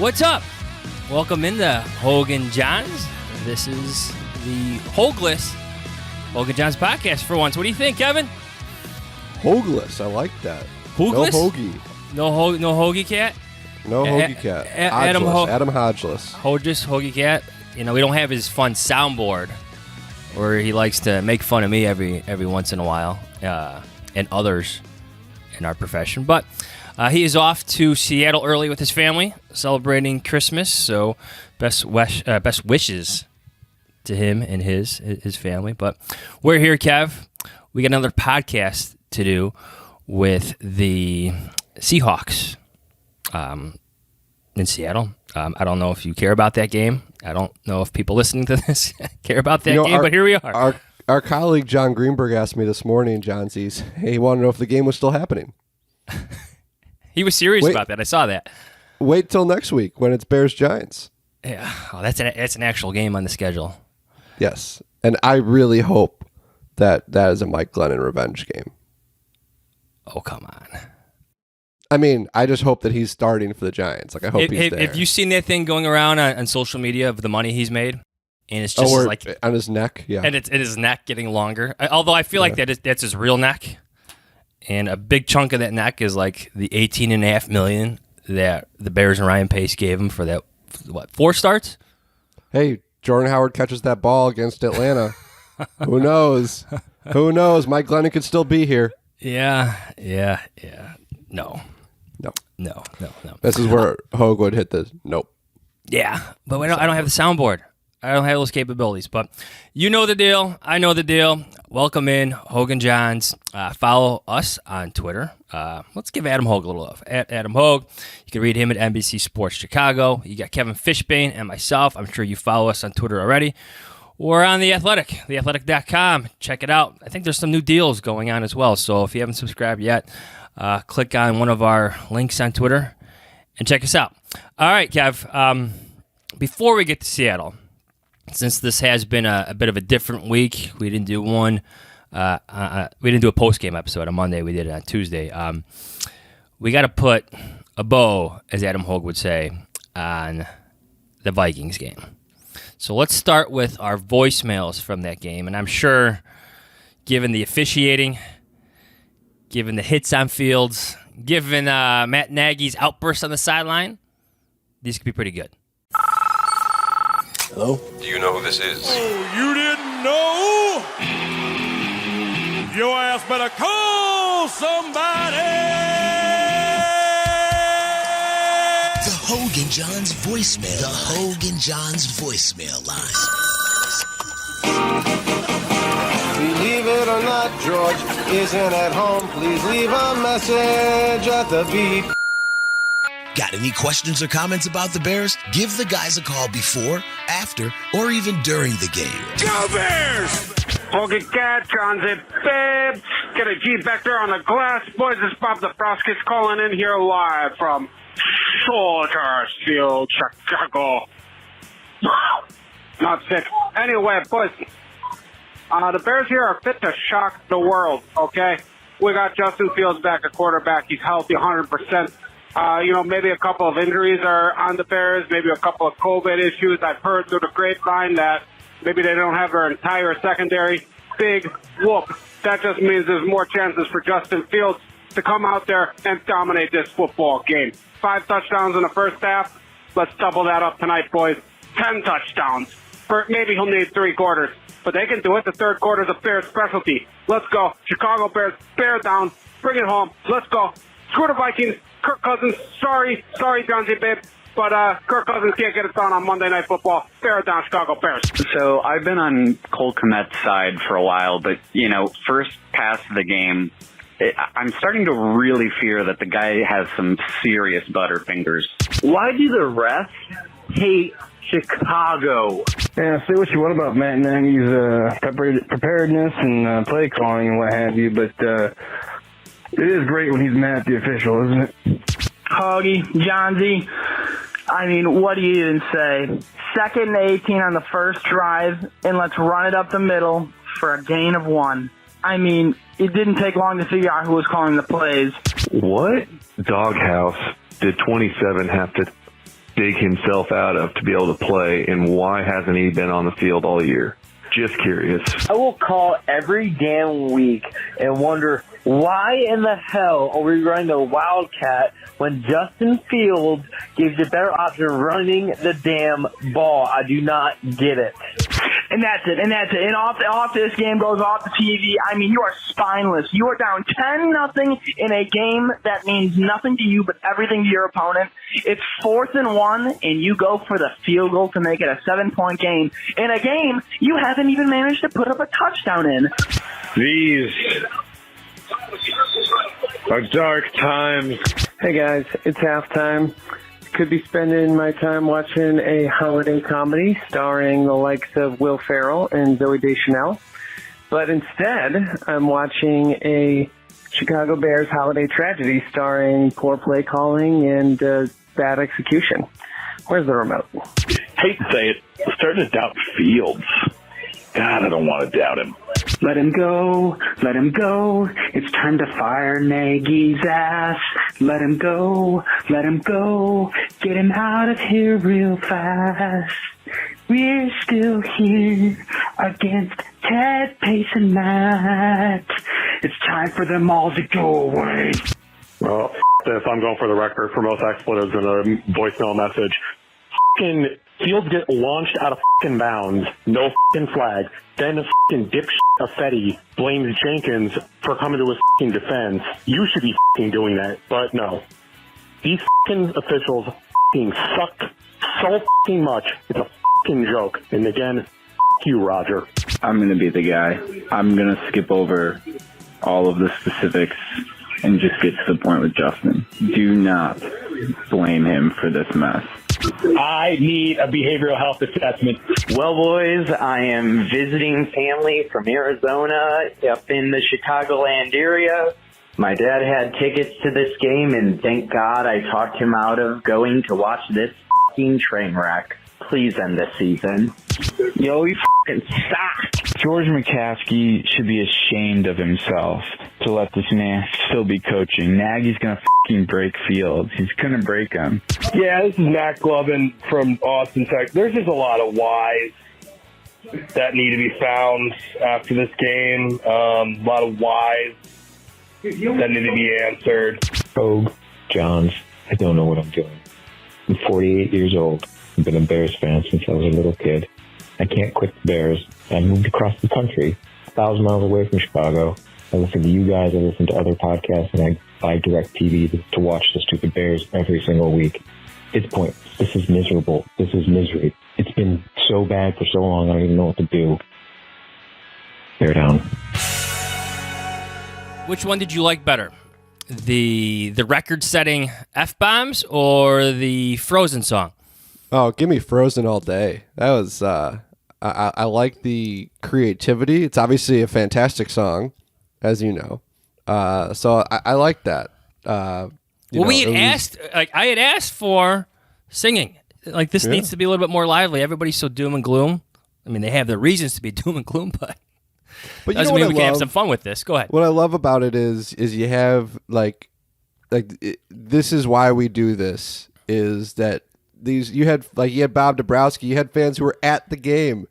What's up? Welcome into Hoge and Jahns. This is the Hogeless Hoge and Jahns podcast for once. What do you think, Kevin? Hogeless, I like that. Hogeless? No hoagie. No Hoagie cat? No hoagie cat. Adam Hodgeless. Hoagie cat. You know, we don't have his fun soundboard where he likes to make fun of me every once in a while and others in our profession. But he is off to Seattle early with his family, celebrating Christmas. So best wishes to him and his family. But we're here, Kev. We got another podcast to do with the Seahawks in Seattle. I don't know if you care about that game. I don't know if people listening to this care about that game, but here we are. Our colleague John Greenberg asked me this morning, Johnsies, hey, he wanted to know if the game was still happening. He was serious about that. I saw that. Wait till next week when it's Bears-Giants. Yeah, that's an actual game on the schedule. Yes, and I really hope that is a Mike Glennon revenge game. Oh, come on. I mean, I just hope that he's starting for the Giants. Like, I hope he's there. Have you seen that thing going around on social media of the money he's made? And it's just like on his neck, yeah. And it's his neck getting longer. Although I feel like that's his real neck. And a big chunk of that neck is like the $18.5 million that the Bears and Ryan Pace gave him for that, 4 starts? Hey, Jordan Howard catches that ball against Atlanta. Who knows? Who knows? Mike Glennon could still be here. Yeah. No. This is where Hoge would hit the nope. Yeah, but I don't have the soundboard. I don't have those capabilities, but you know the deal. I know the deal. Welcome in, Hoge and Jahns. Follow us on Twitter. Let's give Adam Hoge a little love. At Adam Hoge. You can read him at NBC Sports Chicago. You got Kevin Fishbain and myself. I'm sure you follow us on Twitter already. We're on The Athletic, theathletic.com. Check it out. I think there's some new deals going on as well, so if you haven't subscribed yet, click on one of our links on Twitter and check us out. All right, Kev, before we get to Seattle, since this has been a bit of a different week, we didn't do a post-game episode on Monday. We did it on Tuesday. We got to put a bow, as Adam Hoge would say, on the Vikings game. So let's start with our voicemails from that game. And I'm sure, given the officiating, given the hits on fields, given Matt Nagy's outburst on the sideline, these could be pretty good. Hello? Do you know who this is? Oh, you didn't know? Your ass better call somebody! The Hoge and Jahns voicemail. The Hoge and Jahns voicemail line. Believe it or not, George isn't at home. Please leave a message at the beep. Got any questions or comments about the Bears? Give the guys a call before, after, or even during the game. Go Bears! Hoge Cat, John's babe. Get a G back there on the glass. Boys, it's Bob the Froskis calling in here live from Soldier Field, Chicago. Not sick. Anyway, boys, the Bears here are fit to shock the world, okay? We got Justin Fields back at quarterback. He's healthy 100%. Maybe a couple of injuries are on the Bears, maybe a couple of COVID issues. I've heard through the grapevine that maybe they don't have their entire secondary. Big whoop. That just means there's more chances for Justin Fields to come out there and dominate this football game. 5 touchdowns in the first half. Let's double that up tonight, boys. 10 touchdowns. Maybe he'll need 3 quarters, but they can do it. The third quarter is a Bears specialty. Let's go. Chicago Bears, bear down. Bring it home. Let's go. Screw the Vikings. Kirk Cousins, sorry, Jonesy, babe, but Kirk Cousins can't get it done on Monday Night Football. Bear down, Chicago Bears. So I've been on Cole Kmet's side for a while, but, first pass of the game, I'm starting to really fear that the guy has some serious butterfingers. Why do the refs hate Chicago? Yeah, say what you want about Matt Nagy's preparedness and play calling and what have you, but it is great when he's mad at the official, isn't it? Hoagie, Johnsy, I mean, what do you even say? 2nd and 18 on the first drive, and let's run it up the middle for a gain of 1. I mean, it didn't take long to figure out who was calling the plays. What doghouse did 27 have to dig himself out of to be able to play, and why hasn't he been on the field all year? Just curious. I will call every damn week and wonder why in the hell are we running the Wildcat when Justin Fields gives you a better option of running the damn ball. I do not get it. And that's it. And off this game goes off the TV. I mean, you are spineless. You are down 10-0 in a game that means nothing to you but everything to your opponent. It's 4th and 1, and you go for the field goal to make it a 7-point game. In a game you haven't even managed to put up a touchdown in. These are dark times. Hey guys, it's halftime. Could be spending my time watching a holiday comedy starring the likes of Will Ferrell and Zooey Deschanel. But instead, I'm watching a Chicago Bears holiday tragedy starring poor play calling and bad execution. Where's the remote? Hate to say it, I'm starting to doubt Fields. God, I don't want to doubt him. Let him go, let him go. It's time to fire Nagy's ass. Let him go, let him go. Get him out of here real fast. We're still here against Ted, Pace, and Matt. It's time for them all to go away. Well, this, I'm going for the record for most expletives in a voicemail message. F***ing Fields get launched out of f***ing bounds. No f***ing flag. Then a f***ing dipshit Affetti blames Jenkins for coming to his f***ing defense. You should be f***ing doing that, but no. These f***ing officials f***ing suck so f***ing much. It's a f***ing joke. And again, f*** you, Roger. I'm going to be the guy. I'm going to skip over all of the specifics and just get to the point with Justin. Do not blame him for this mess. I need a behavioral health assessment. Well, boys, I am visiting family from Arizona up in the Chicagoland area. My dad had tickets to this game, and thank God I talked him out of going to watch this f***ing train wreck. Please end this season. Yo, you f***ing suck. George McCaskey should be ashamed of himself to let this man still be coaching. Nagy's going to f***ing break Fields. He's going to break him. Yeah, this is Matt Glovin from Austin, Texas. There's just a lot of whys that need to be found after this game. A lot of whys that need to be answered. Hoge, Jahns, I don't know what I'm doing. I'm 48 years old. I've been a Bears fan since I was a little kid. I can't quit the Bears. I moved across the country, 1,000 miles away from Chicago. I listen to you guys, I listen to other podcasts, and I buy DirecTV to watch the stupid Bears every single week. It's pointless. This is miserable. This is misery. It's been so bad for so long, I don't even know what to do. Bear down. Which one did you like better? The record-setting F-bombs or the Frozen song? Oh, give me Frozen all day. That was, I like the creativity. It's obviously a fantastic song, as you know. So I like that. We had asked, I had asked for singing. Like, this needs to be a little bit more lively. Everybody's so doom and gloom. I mean, they have their reasons to be doom and gloom, but doesn't mean we can have some fun with this. Go ahead. What I love about it is you have, this is why we do this, is that you had Bob Dabrowski, you had fans who were at the game.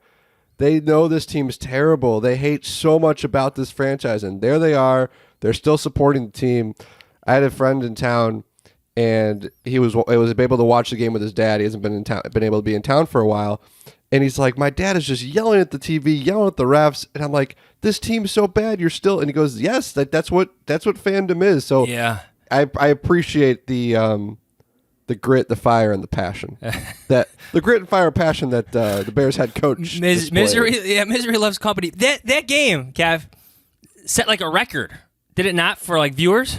They know this team is terrible. They hate so much about this franchise, and there they are. They're still supporting the team. I had a friend in town, and he was able to watch the game with his dad. He hasn't been able to be in town for a while, and he's like, my dad is just yelling at the TV, yelling at the refs, and I'm like, this team's so bad, you're still. And he goes, yes, that's what fandom is. So yeah, I appreciate the grit, the fire, and the passion. The grit and fire and passion that the Bears head coach misery loves company. That game, Kev, set like a record. Did it not for viewers?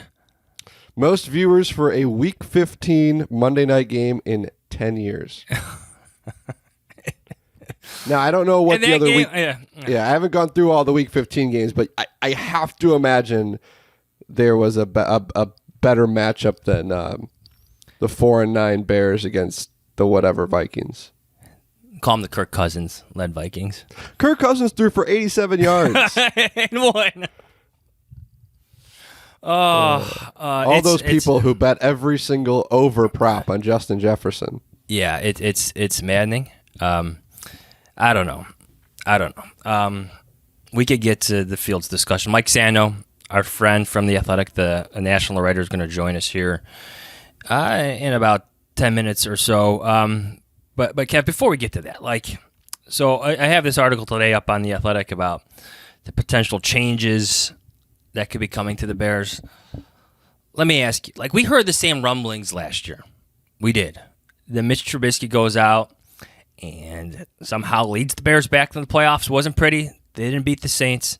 Most viewers for a Week 15 Monday night game in 10 years. Now, I don't know what the other week... Yeah, I haven't gone through all the Week 15 games, but I have to imagine there was a better matchup than the 4-9 Bears against the whatever Vikings. Call them the Kirk Cousins-led Vikings. Kirk Cousins threw for 87 yards. And won. All those people who bet every single over prop on Justin Jefferson. Yeah, it's maddening. I don't know. We could get to the Fields discussion. Mike Sando, our friend from The Athletic, the national writer, is going to join us here in about 10 minutes or so. But Kev, before we get to that, so I have this article today up on The Athletic about the potential changes that could be coming to the Bears. Let me ask you, we heard the same rumblings last year. We did. Then Mitch Trubisky goes out and somehow leads the Bears back to the playoffs. Wasn't pretty. They didn't beat the Saints,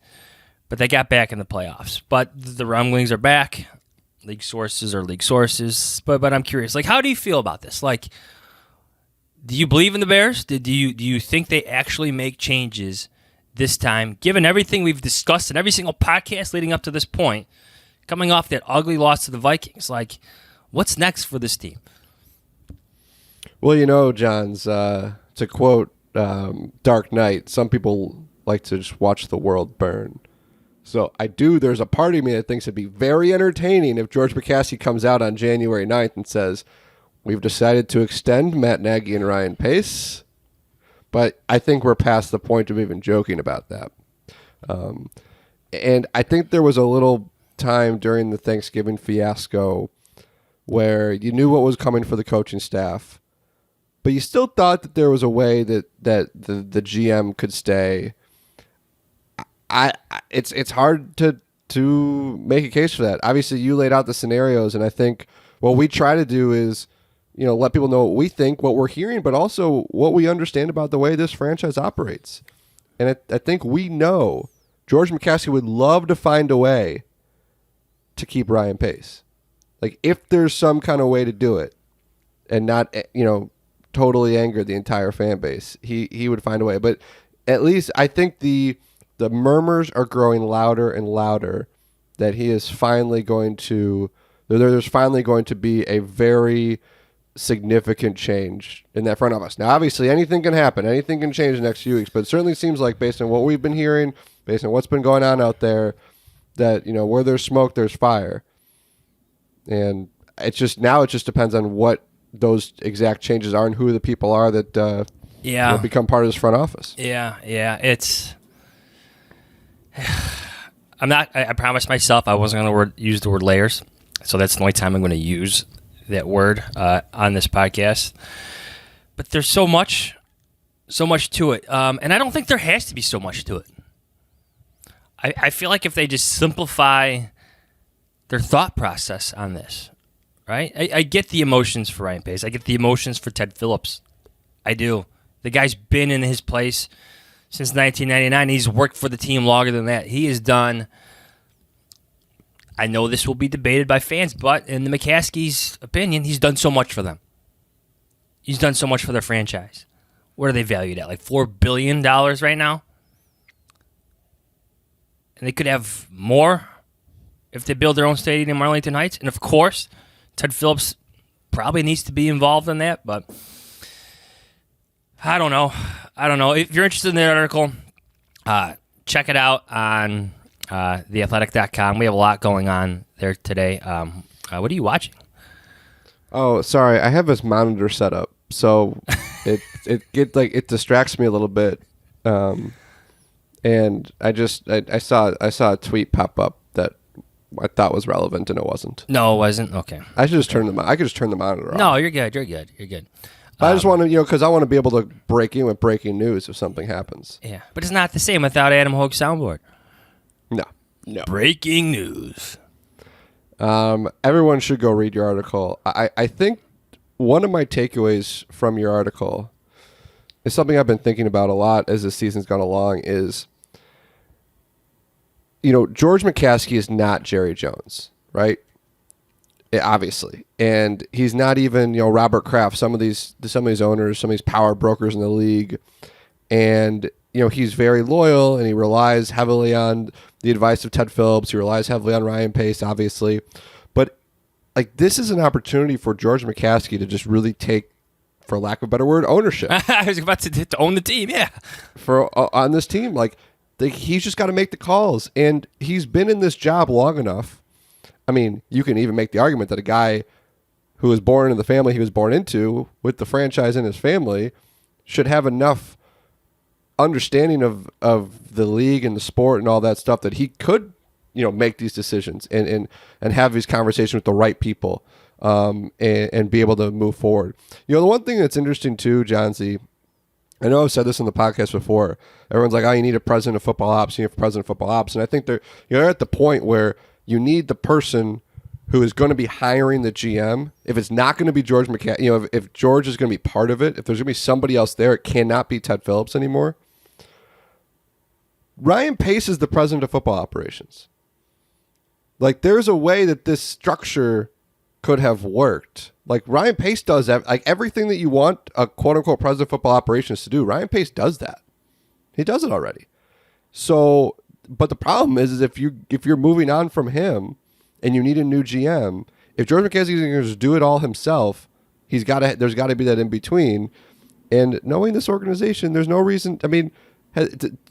but they got back in the playoffs. But the rumblings are back. League sources are league sources. But I'm curious, how do you feel about this? Do you believe in the Bears? Do you think they actually make changes this time, given everything we've discussed in every single podcast leading up to this point, coming off that ugly loss to the Vikings? What's next for this team? Well, Jahns, to quote Dark Knight, some people like to just watch the world burn. So there's a part of me that thinks it'd be very entertaining if George McCaskey comes out on January 9th and says, we've decided to extend Matt Nagy and Ryan Pace. But I think we're past the point of even joking about that. And I think there was a little time during the Thanksgiving fiasco where you knew what was coming for the coaching staff, but you still thought that there was a way that the GM could stay. It's hard to make a case for that. Obviously, you laid out the scenarios, and I think what we try to do is, let people know what we think, what we're hearing, but also what we understand about the way this franchise operates. And I think we know George McCaskey would love to find a way to keep Ryan Pace. If there's some kind of way to do it and not, totally anger the entire fan base, he would find a way. But at least I think the murmurs are growing louder and louder that he is finally going to, there's finally going to be a very significant change in that front office. Now, obviously, anything can happen. Anything can change in the next few weeks, but it certainly seems like, based on what we've been hearing, based on what's been going on out there, that, where there's smoke, there's fire. And it just depends on what those exact changes are and who the people are that will become part of this front office. Yeah. It's... I promised myself I wasn't going to use the word layers, so that's the only time I'm going to use that word on this podcast. But there's so much to it, and I don't think there has to be so much to it. I feel like if they just simplify their thought process on this, right? I get the emotions for Ryan Pace. I get the emotions for Ted Phillips. I do. The guy's been in his place since 1999. He's worked for the team longer than that. He has done... I know this will be debated by fans, but in the McCaskey's opinion, he's done so much for them. He's done so much for their franchise. What are they valued at? $4 billion right now? And they could have more if they build their own stadium in Arlington Heights. And of course, Ted Phillips probably needs to be involved in that, but I don't know. If you're interested in the article, check it out on theathletic.com. We have a lot going on there today. What are you watching? Oh, sorry. I have this monitor set up, so it distracts me a little bit. And I saw a tweet pop up that I thought was relevant, and it wasn't. No, it wasn't. Okay. I could just turn the monitor off. No, you're good. But I just want to, because I want to be able to break in with breaking news if something happens. Yeah, but it's not the same without Adam Hoge soundboard. No. Breaking news. Everyone should go read your article. I think one of my takeaways from your article is something I've been thinking about a lot as the season's gone along is, George McCaskey is not Jerry Jones, right? Yeah, obviously. And he's not even, Robert Kraft, some of these owners, some of these power brokers in the league. And, he's very loyal and he relies heavily on the advice of Ted Phillips. He relies heavily on Ryan Pace, obviously. But this is an opportunity for George McCaskey to just really take, for lack of a better word, ownership. I was about to own the team, yeah. On this team. He's just got to make the calls. And he's been in this job long enough. I mean, you can even make the argument that a guy who was born in the family he was born into, with the franchise in his family, should have enough understanding of the league and the sport and all that stuff that he could, make these decisions and have these conversations with the right people, and be able to move forward. The one thing that's interesting too, Johnsy, I know I've said this in the podcast before. Everyone's like, "Oh, you need a president of football ops. You need a president of football ops," and I think you're at the point where you need the person who is going to be hiring the GM. If it's not going to be George McCaskey, if George is going to be part of it, if there's going to be somebody else there, it cannot be Ted Phillips anymore. Ryan Pace is the president of football operations. Like, there's a way that this structure could have worked. Like, Ryan Pace does that. Like, everything that you want a quote-unquote president of football operations to do, Ryan Pace does that. He does it already. So, but the problem is if you're moving on from him and you need a new GM, if George McCaskey is going to do it all himself, there's got to be that in between. And knowing this organization, there's no reason. I mean,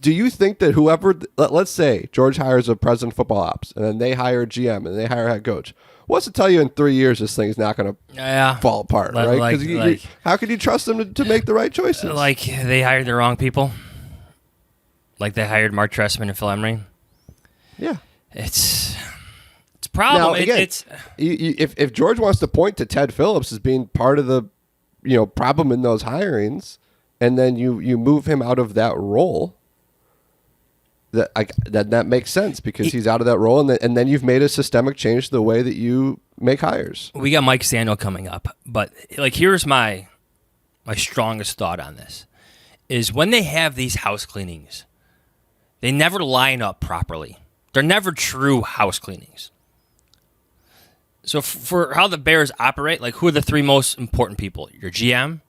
do you think that whoever, let's say George hires a president of football ops, and then they hire a GM, and they hire a head coach, what's to tell you in 3 years this thing is not going to fall apart, right? Because how can you trust them to make the right choices? Like, they hired the wrong people. Like they hired Mark Trestman and Phil Emery. Yeah. It's a problem. Now, again, if George wants to point to Ted Phillips as being part of the problem in those hirings, and then you move him out of that role, that makes sense because he's out of that role, and then you've made a systemic change to the way that you make hires. We got Mike Sando coming up, but like here's my strongest thought on this is when they have these house cleanings, they never line up properly. They're never true house cleanings. So for how the Bears operate, like who are the three most important people? Your GM,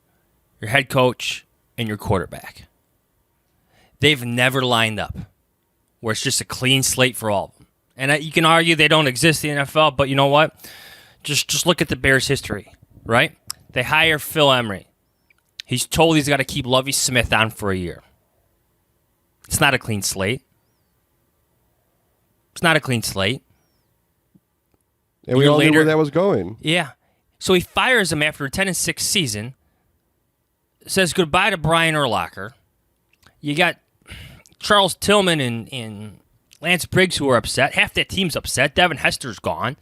your head coach, and your quarterback. They've never lined up where it's just a clean slate for all of them. And you can argue they don't exist in the NFL, but you know what? Just look at the Bears' history, right? They hire Phil Emery. He's told he's got to keep Lovie Smith on for a year. It's not a clean slate. It's not a clean slate. And we all knew where that was going. Yeah. So he fires him after a 10-6 season, says goodbye to Brian Urlacher. You got Charles Tillman and Lance Briggs who are upset. Half that team's upset. Devin Hester's gone.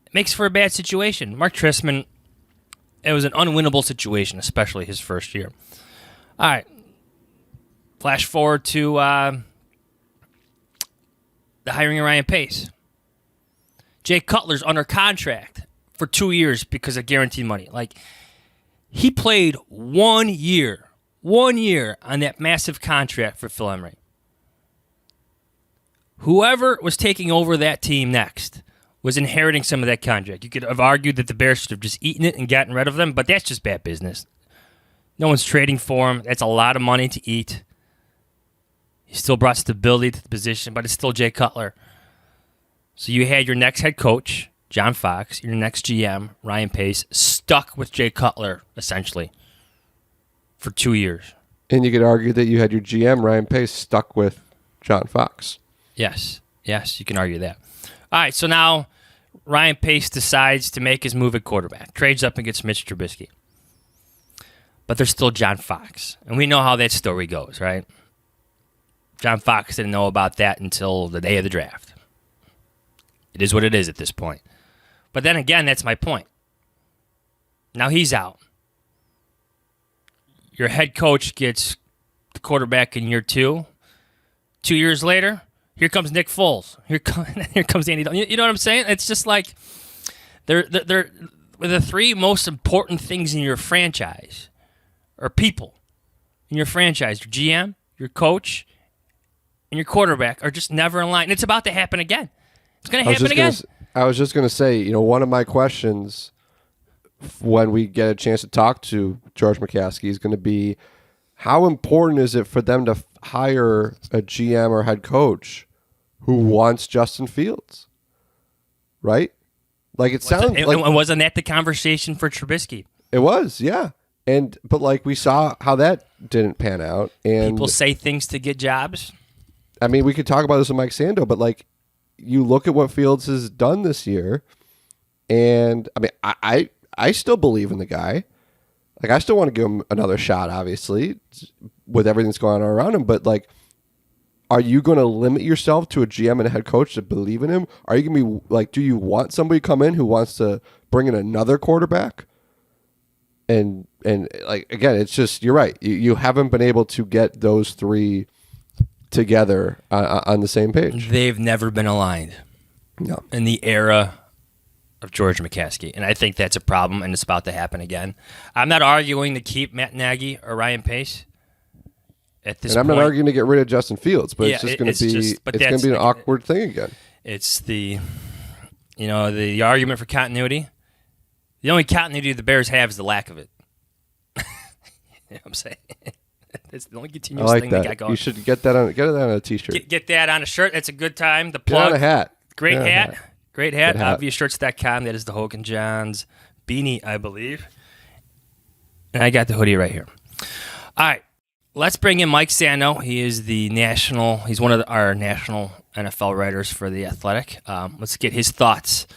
It makes for a bad situation. Mark Trestman, it was an unwinnable situation, especially his first year. All right. Flash forward to the hiring of Ryan Pace. Jay Cutler's under contract for 2 years because of guaranteed money. Like, he played 1 year on that massive contract for Phil Emery. Whoever was taking over that team next was inheriting some of that contract. You could have argued that the Bears should have just eaten it and gotten rid of them, but that's just bad business. No one's trading for him. That's a lot of money to eat. He still brought stability to the position, but it's still Jay Cutler. So you had your next head coach, John Fox, your next GM, Ryan Pace, stuck with Jay Cutler, essentially, for 2 years. And you could argue that you had your GM, Ryan Pace, stuck with John Fox. Yes, you can argue that. All right, so now Ryan Pace decides to make his move at quarterback, trades up and gets Mitch Trubisky. But there's still John Fox, and we know how that story goes, right? John Fox didn't know about that until the day of the draft. It is what it is at this point. But then again, that's my point. Now he's out. Your head coach gets the quarterback in year 2. 2 years later, here comes Nick Foles. Here comes Andy Dalton. You know what I'm saying? It's just like they're the three most important things in your franchise, or people in your franchise. Your GM, your coach, and your quarterback are just never in line. And it's about to happen again. It's going to happen again. I was just going to say, one of my questions when we get a chance to talk to George McCaskey is going to be, how important is it for them to hire a GM or head coach who wants Justin Fields? Right? Like, it sounds like... And wasn't that the conversation for Trubisky? It was, yeah. But like, we saw how that didn't pan out. And people say things to get jobs. I mean, we could talk about this with Mike Sando, but like, you look at what Fields has done this year, And I mean, I still believe in the guy. Like, I still want to give him another shot, obviously, with everything that's going on around him. But, like, are you going to limit yourself to a GM and a head coach to believe in him? Are you going to be, like, do you want somebody to come in who wants to bring in another quarterback? And like, again, it's just, you're right. You haven't been able to get those three together on the same page. They've never been aligned. No. In the era of George McCaskey. And I think that's a problem, and it's about to happen again. I'm not arguing to keep Matt Nagy or Ryan Pace at this point. And I'm not arguing to get rid of Justin Fields, but it's just going to be it's going to be an awkward thing again. It's the argument for continuity. The only continuity the Bears have is the lack of it. You know what I'm saying? It's the only continuous thing they got going. You should get it on a t-shirt. Get that on a shirt. That's a good time. The plug. Get on a hat. Great hat. Great hat. Obviousshirts.com. That is the Hoge and Jahns beanie, I believe. And I got the hoodie right here. All right. Let's bring in Mike Sando. He is he's one of our national NFL writers for The Athletic. Let's get his thoughts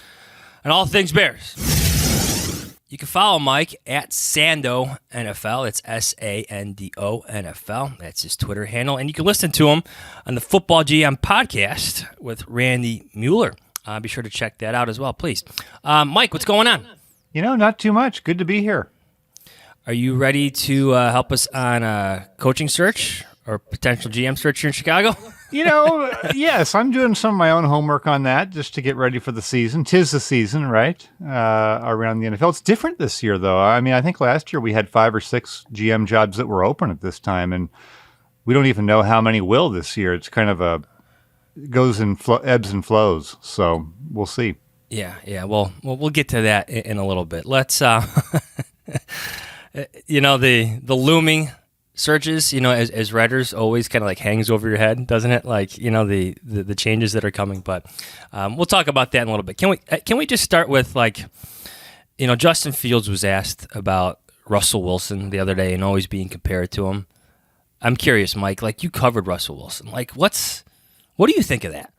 on all things Bears. You can follow Mike at Sando NFL. It's Sando NFL. That's his Twitter handle. And you can listen to him on the Football GM podcast with Randy Mueller. Be sure to check that out as well, please. Mike, what's going on? Not too much. Good to be here. Are you ready to help us on a coaching search or potential GM search here in Chicago? Yes, I'm doing some of my own homework on that just to get ready for the season. 'Tis the season, right? Around the NFL. It's different this year, though. I mean, I think last year we had 5 or 6 GM jobs that were open at this time, and we don't even know how many will this year. It's kind of goes in ebbs and flows, so we'll see. Yeah. Well, we'll get to that in a little bit. Let's, the looming searches, as writers, always kind of like hangs over your head, doesn't it? Like, the changes that are coming. But we'll talk about that in a little bit. Can we just start with, like, Justin Fields was asked about Russell Wilson the other day and always being compared to him. I'm curious, Mike. Like, you covered Russell Wilson. Like, what do you think of that?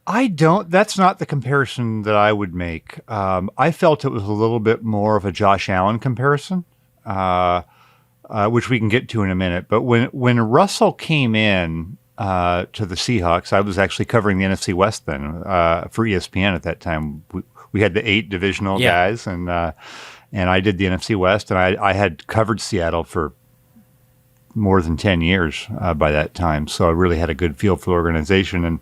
That's not the comparison that I would make. I felt it was a little bit more of a Josh Allen comparison. Which we can get to in a minute. But when Russell came in to the Seahawks, I was actually covering the NFC West then for ESPN at that time. We had the 8 divisional guys, and I did the NFC West, and I had covered Seattle for more than 10 years by that time. So I really had a good feel for the organization. And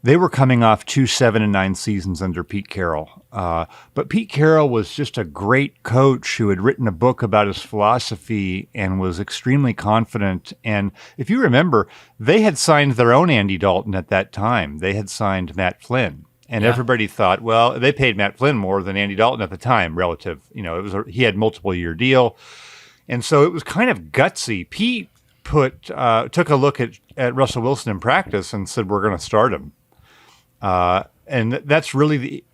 they were coming off 2 7-9 seasons under Pete Carroll. But Pete Carroll was just a great coach who had written a book about his philosophy and was extremely confident. And if you remember, they had signed their own Andy Dalton at that time. They had signed Matt Flynn. And everybody thought, well, they paid Matt Flynn more than Andy Dalton at the time, relative. He had multiple-year deal. And so it was kind of gutsy. Pete took a look at Russell Wilson in practice and said, we're going to start him. And that's really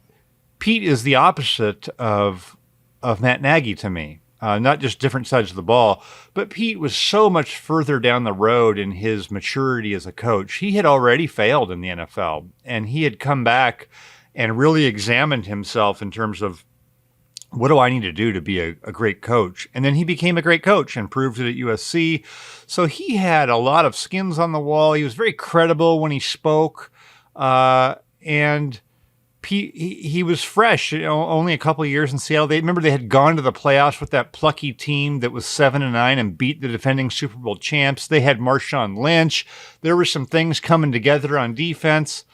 Pete is the opposite of Matt Nagy to me. Not just different sides of the ball, but Pete was so much further down the road in his maturity as a coach. He had already failed in the NFL, and he had come back and really examined himself in terms of, what do I need to do to be a great coach? And then he became a great coach and proved it at USC. So he had a lot of skins on the wall. He was very credible when he spoke. And he was fresh, only a couple of years in Seattle. They had gone to the playoffs with that plucky team that was 7-9 and beat the defending Super Bowl champs. They had Marshawn Lynch. There were some things coming together on defense.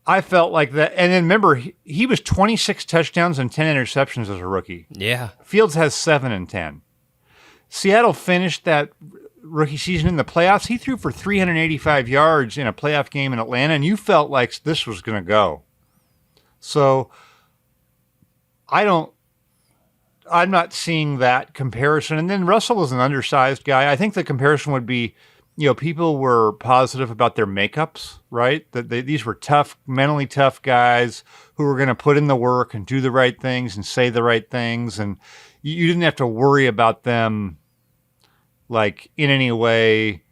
I felt like that. And then remember, he was 26 touchdowns and 10 interceptions as a rookie. Yeah. Fields has 7 and 10. Seattle finished that rookie season in the playoffs. He threw for 385 yards in a playoff game in Atlanta, and you felt like this was going to go. So I'm not seeing that comparison. And then Russell was an undersized guy. I think the comparison would be, people were positive about their makeups, right? That these were mentally tough guys who were going to put in the work and do the right things and say the right things. And you didn't have to worry about them, like, in any way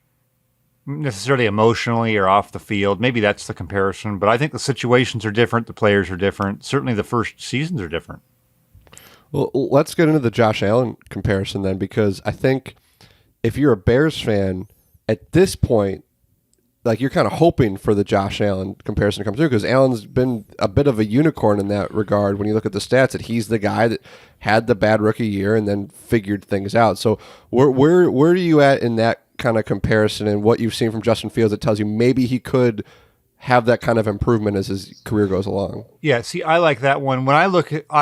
necessarily emotionally or off the field. Maybe that's the comparison, but I think the situations are different. The players are different. Certainly the first seasons are different. Well, let's get into the Josh Allen comparison then, because I think if you're a Bears fan at this point, like you're kind of hoping for the Josh Allen comparison to come through, because Allen's been a bit of a unicorn in that regard. When you look at the stats, that he's the guy that had the bad rookie year and then figured things out. So where are you at in that kind of comparison and what you've seen from Justin Fields that tells you maybe he could have that kind of improvement as his career goes along? Yeah, see, I like that one. When I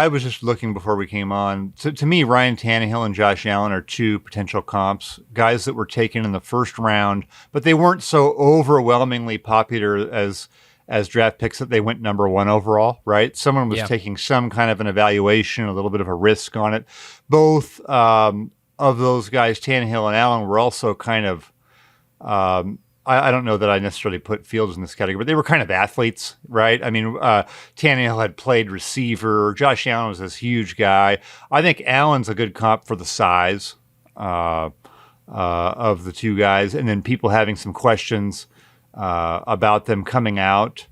was just looking before we came on. To me, Ryan Tannehill and Josh Allen are two potential comps, guys that were taken in the first round, but they weren't so overwhelmingly popular as draft picks that they went number 1 overall, right? Someone was taking some kind of an evaluation, a little bit of a risk on it. Both of those guys, Tannehill and Allen, were also kind of I don't know that I necessarily put Fields in this category, but they were kind of athletes, right? I mean, Tannehill had played receiver. Josh Allen was this huge guy. I think Allen's a good comp for the size of the two guys, and then people having some questions about them coming out.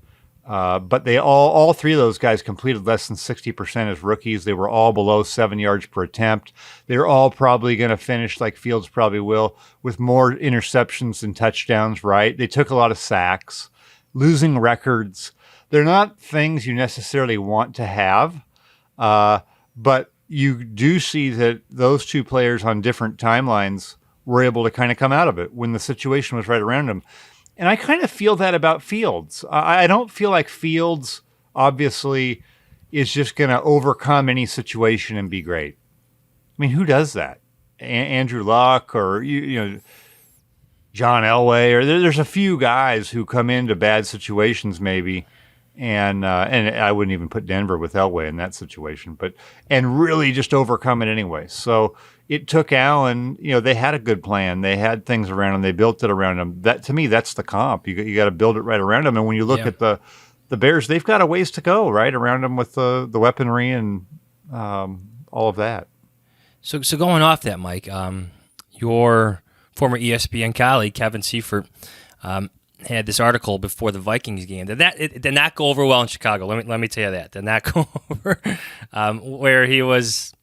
But they all three of those guys completed less than 60% as rookies. They were all below 7 yards per attempt. They're all probably going to finish, like Fields probably will, with more interceptions than touchdowns, right? They took a lot of sacks, losing records. They're not things you necessarily want to have, but you do see that those two players on different timelines were able to kind of come out of it when the situation was right around them. And I kind of feel that about Fields. I don't feel like Fields, obviously, is just going to overcome any situation and be great. I mean, who does that? Andrew Luck or John Elway, or there's a few guys who come into bad situations maybe, and I wouldn't even put Denver with Elway in that situation, and really just overcome it anyway. So it took Allen, they had a good plan. They had things around him. They built it around him. That, to me, that's the comp. You got to build it right around him. And when you look at the Bears, they've got a ways to go, right, around them with the weaponry and all of that. So going off that, Mike, your former ESPN colleague, Kevin Seifert, had this article before the Vikings game. It did not go over well in Chicago. Let me tell you that. Did not go over where he was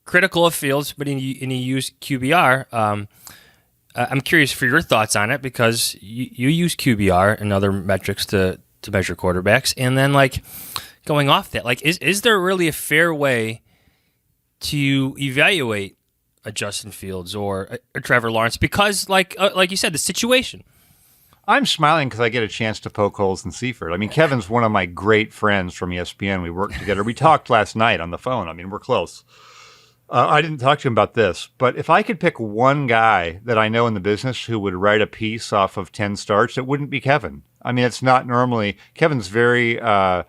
critical of Fields, but he used QBR. I'm curious for your thoughts on it, because you use QBR and other metrics to measure quarterbacks. And then, going off that, is there really a fair way to evaluate a Justin Fields or a Trevor Lawrence? Because, like you said, the situation. I'm smiling because I get a chance to poke holes in Seifert. I mean, Kevin's one of my great friends from ESPN. We worked together. We talked last night on the phone. I mean, we're close. I didn't talk to him about this, but if I could pick one guy that I know in the business who would write a piece off of 10 starts, it wouldn't be Kevin. I mean, it's not normally – Kevin's very I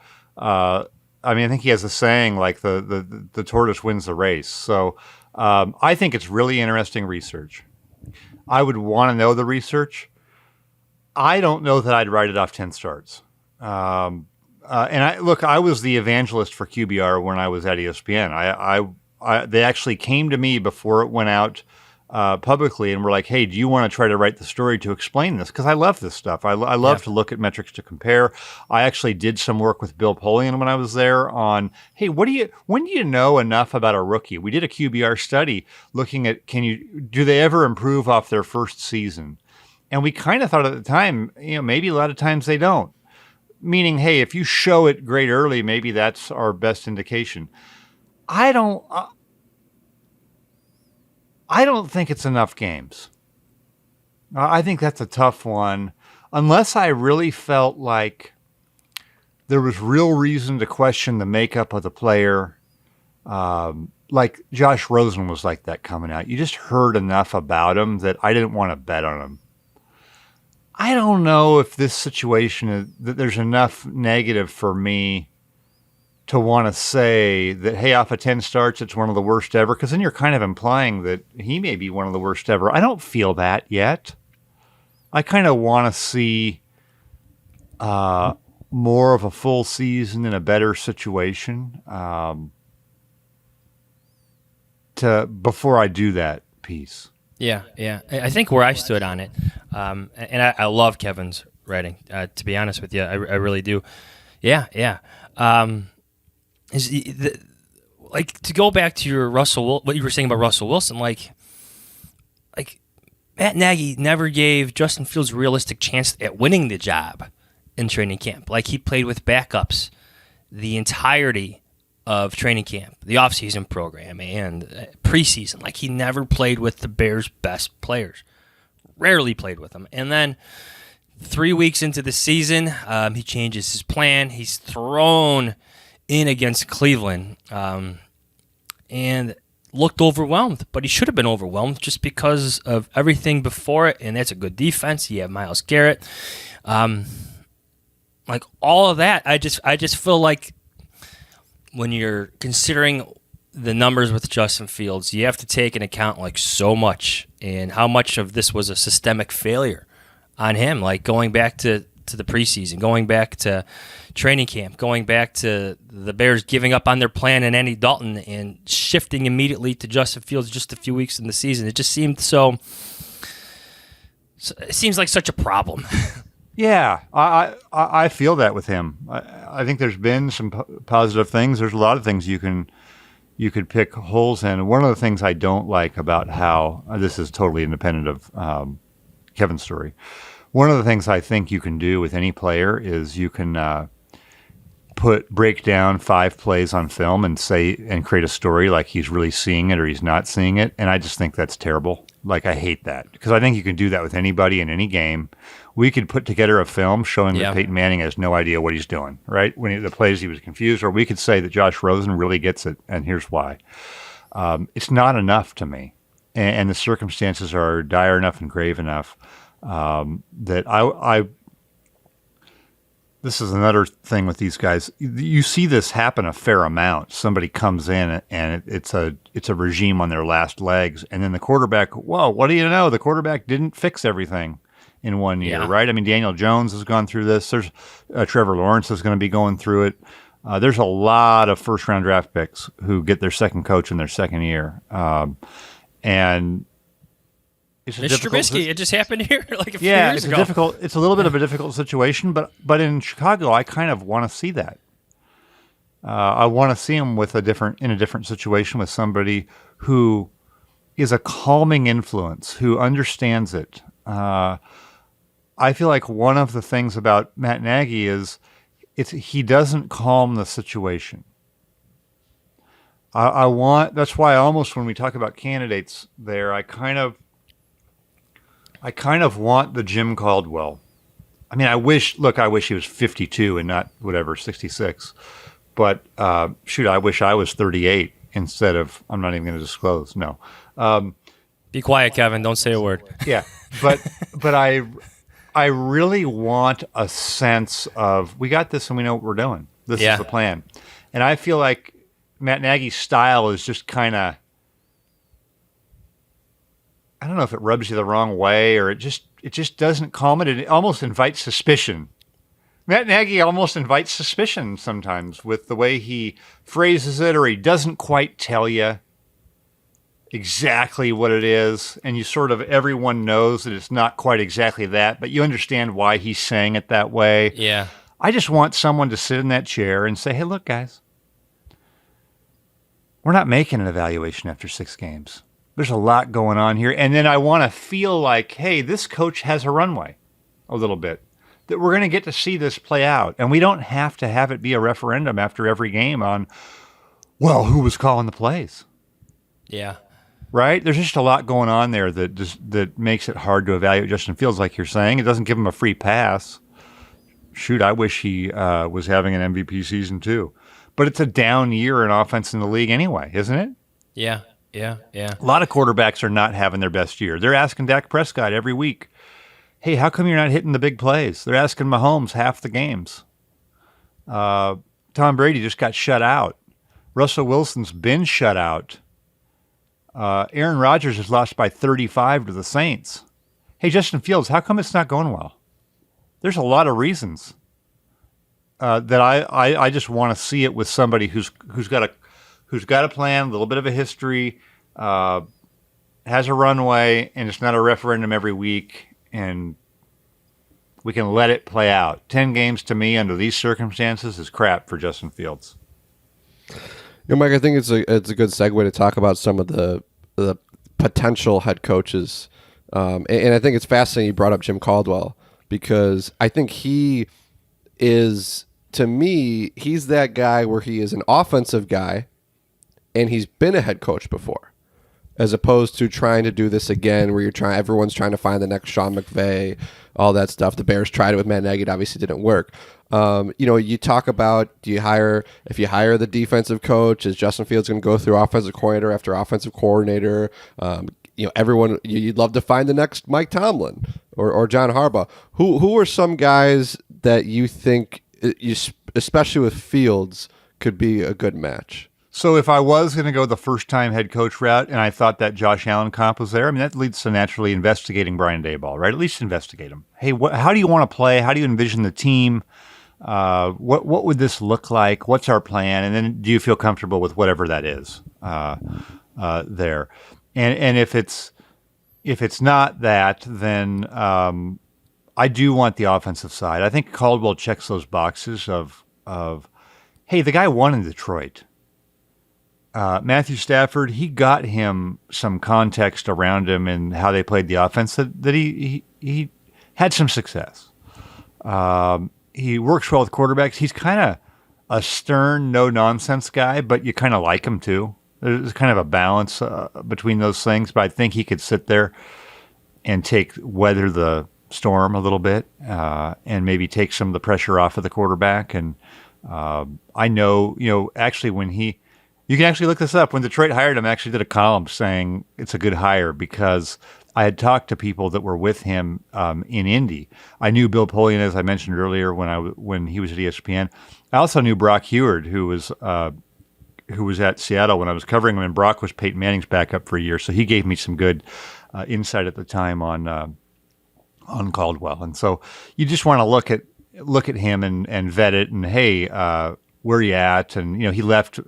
think he has a saying like the tortoise wins the race. So I think it's really interesting research. I would want to know the research. I don't know that I'd write it off 10 starts. And I was the evangelist for QBR when I was at ESPN. They actually came to me before it went out publicly and were like, hey, do you want to try to write the story to explain this? Because I love this stuff. I love to look at metrics to compare. I actually did some work with Bill Polian when I was there on, hey, when do you know enough about a rookie? We did a QBR study looking at, do they ever improve off their first season? And we kind of thought at the time, maybe a lot of times they don't. Meaning, hey, if you show it great early, maybe that's our best indication. I don't think it's enough games. I think that's a tough one, unless I really felt like there was real reason to question the makeup of the player. Like Josh Rosen was like that coming out. You just heard enough about him that I didn't want to bet on him. I don't know if this situation that there's enough negative for me to want to say that, hey, off of 10 starts, it's one of the worst ever, because then you're kind of implying that he may be one of the worst ever. I don't feel that yet. I kind of want to see more of a full season in a better situation before I do that piece. Yeah. I think where I stood on it, And I love Kevin's writing. To be honest with you, I really do. Yeah. Like, to go back to your what you were saying about Russell Wilson, like Matt Nagy never gave Justin Fields a realistic chance at winning the job in training camp. Like, he played with backups the entirety of training camp, the offseason program, and preseason. Like, he never played with the Bears' best players. Rarely played with them. And then 3 weeks into the season, he changes his plan. He's thrown in against Cleveland and looked overwhelmed, but he should have been overwhelmed just because of everything before it, and that's a good defense. You have Myles Garrett. Like, all of that, I just feel like when you're considering the numbers with Justin Fields, you have to take into account, like, so much, and how much of this was a systemic failure on him, like going back to the preseason, going back to training camp, going back to the Bears giving up on their plan and Andy Dalton and shifting immediately to Justin Fields just a few weeks in the season. It just seemed it seems like such a problem. Yeah, I feel that with him. I think there's been some positive things. There's a lot of things you could pick holes in. One of the things I don't like about how this is totally independent of Kevin's story. One of the things I think you can do with any player is you can break down 5 plays on film and create a story like he's really seeing it or he's not seeing it. And I just think that's terrible. Like, I hate that, because I think you can do that with anybody in any game. We could put together a film showing that Peyton Manning has no idea what he's doing, right? When the plays he was confused, or we could say that Josh Rosen really gets it, and here's why. It's not enough to me, and the circumstances are dire enough and grave enough that I this is another thing with these guys. You see this happen a fair amount. Somebody comes in and it's a regime on their last legs, and then the quarterback, whoa, what do you know? The quarterback didn't fix everything in 1 year, right? I mean, Daniel Jones has gone through this. There's Trevor Lawrence is going to be going through it. There's a lot of first-round draft picks who get their second coach in their second year, and it's Trubisky. It just happened here like a few years ago. It's a little bit of a difficult situation, but in Chicago, I kind of want to see that. I want to see him in a different situation with somebody who is a calming influence, who understands it. I feel like one of the things about Matt Nagy is he doesn't calm the situation. That's why almost when we talk about candidates there, I kind of want the Jim Caldwell. I mean, I wish he was 52 and not 66. But I wish I was 38 instead of, I'm not even going to disclose. No. Be quiet, Kevin. Don't say a word. Yeah. But I really want a sense of, we got this and we know what we're doing. This is the plan. And I feel like Matt Nagy's style is just kind of, I don't know if it rubs you the wrong way or it just doesn't calm it. It almost invites suspicion. Matt Nagy almost invites suspicion sometimes with the way he phrases it, or he doesn't quite tell you exactly what it is. And everyone knows that it's not quite exactly that, but you understand why he's saying it that way. Yeah. I just want someone to sit in that chair and say, hey, look, guys, we're not making an evaluation after 6 games. There's a lot going on here. And then I want to feel like, hey, this coach has a runway a little bit, that we're going to get to see this play out. And we don't have to have it be a referendum after every game on, well, who was calling the plays? Yeah. Right? There's just a lot going on there that makes it hard to evaluate Justin Fields, like you're saying. It doesn't give him a free pass. Shoot, I wish he was having an MVP season too. But it's a down year in offense in the league anyway, isn't it? Yeah. Yeah. A lot of quarterbacks are not having their best year. They're asking Dak Prescott every week, hey, how come you're not hitting the big plays? They're asking Mahomes half the games. Tom Brady just got shut out. Russell Wilson's been shut out. Aaron Rodgers has lost by 35 to the Saints. Hey, Justin Fields, how come it's not going well? There's a lot of reasons that I just want to see it with somebody who's got a plan, a little bit of a history, has a runway, and it's not a referendum every week. and we can let it play out. 10 games to me under these circumstances is crap for Justin Fields. Mike, I think it's a good segue to talk about some of the potential head coaches. And I think it's fascinating you brought up Jim Caldwell, because I think he is, to me, he's that guy where he is an offensive guy and he's been a head coach before, as opposed to trying to do this again where everyone's trying to find the next Sean McVay, all that stuff. The Bears tried it with Matt Nagy. It obviously didn't work. You talk about, if you hire the defensive coach, is Justin Fields going to go through offensive coordinator after offensive coordinator? Everyone, you'd love to find the next Mike Tomlin or John Harbaugh. Who are some guys that you think, especially with Fields, could be a good match? So if I was going to go the first-time head coach route and I thought that Josh Allen comp was there, I mean, that leads to naturally investigating Brian Daboll, right? At least investigate him. Hey, how do you want to play? How do you envision the team? What would this look like? What's our plan? And then do you feel comfortable with whatever that is there? And if it's not that, then I do want the offensive side. I think Caldwell checks those boxes of hey, the guy won in Detroit. Matthew Stafford, he got him some context around him and how they played the offense that he had some success. He works well with quarterbacks. He's kind of a stern, no-nonsense guy, but you kind of like him too. There's kind of a balance between those things, but I think he could sit there and weather the storm a little bit and maybe take some of the pressure off of the quarterback. And I know, actually you can actually look this up. When Detroit hired him, I actually did a column saying it's a good hire because I had talked to people that were with him in Indy. I knew Bill Polian, as I mentioned earlier, when he was at ESPN. I also knew Brock Heward, who was at Seattle when I was covering him, and Brock was Peyton Manning's backup for a year, so he gave me some good insight at the time on Caldwell. And so you just want to look at him and vet it, and hey, where are you at? And he left.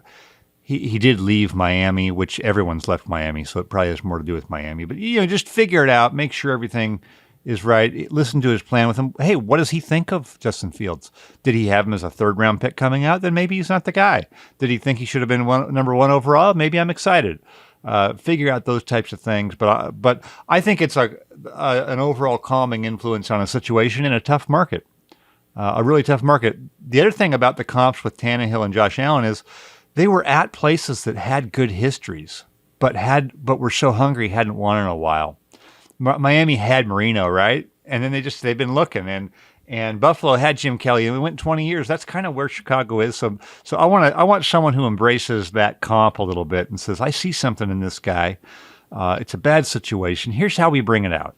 He did leave Miami, which everyone's left Miami, so it probably has more to do with Miami. But just figure it out, make sure everything is right. Listen to his plan with him. Hey, what does he think of Justin Fields? Did he have him as a third-round pick coming out? Then maybe he's not the guy. Did he think he should have been number one overall? Maybe I'm excited. Figure out those types of things. But I think it's an overall calming influence on a situation in a tough market, a really tough market. The other thing about the comps with Tannehill and Josh Allen is they were at places that had good histories, but were so hungry, hadn't won in a while. Miami had Marino, right? And then they've been looking, and Buffalo had Jim Kelly, and we went 20 years. That's kind of where Chicago is. So I want someone who embraces that comp a little bit and says, I see something in this guy. It's a bad situation. Here's how we bring it out.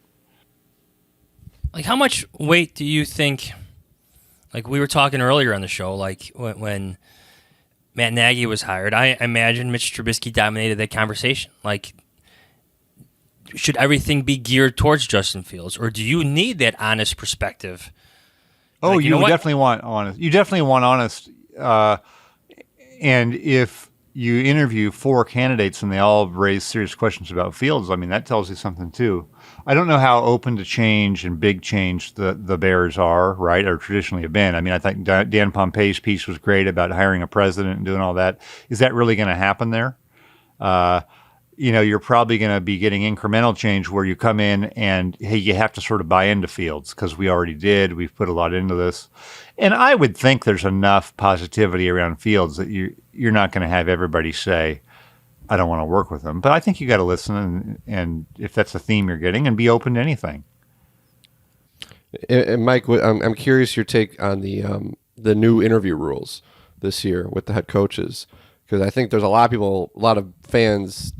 Like, how much weight do you think? Like we were talking earlier on the show, like when Matt Nagy was hired, I imagine Mitch Trubisky dominated that conversation. Like, should everything be geared towards Justin Fields, or do you need that honest perspective? Oh, like, you definitely want honest. You definitely want honest. And if you interview 4 candidates and they all raise serious questions about Fields, I mean, that tells you something too. I don't know how open to change and big change the Bears are, right, or traditionally have been. I mean, I think Dan Pompei's piece was great about hiring a president and doing all that. Is that really going to happen there? You're probably going to be getting incremental change where you come in and, hey, you have to sort of buy into Fields because we already did. We've put a lot into this. And I would think there's enough positivity around Fields that you're not going to have everybody say, I don't want to work with him. But I think you got to listen, and if that's a theme you're getting, and be open to anything. And Mike, I'm curious your take on the new interview rules this year with the head coaches, because I think there's a lot of fans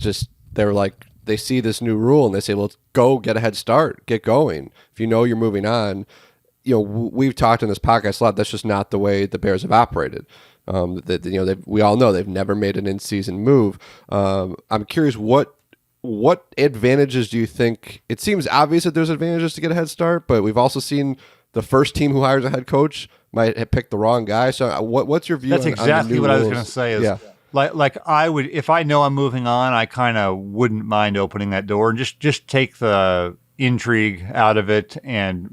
they see this new rule and they say, well, go get a head start, get going. If you know you're moving on, we've talked in this podcast a lot. That's just not the way the Bears have operated. We all know they've never made an in-season move. I'm curious, what advantages do you think? It seems obvious that there's advantages to get a head start, but we've also seen the first team who hires a head coach might have picked the wrong guy. So what's your view? That's exactly what rules? I was going to say. Is like I would, if I know I'm moving on, I kind of wouldn't mind opening that door and just take the intrigue out of it and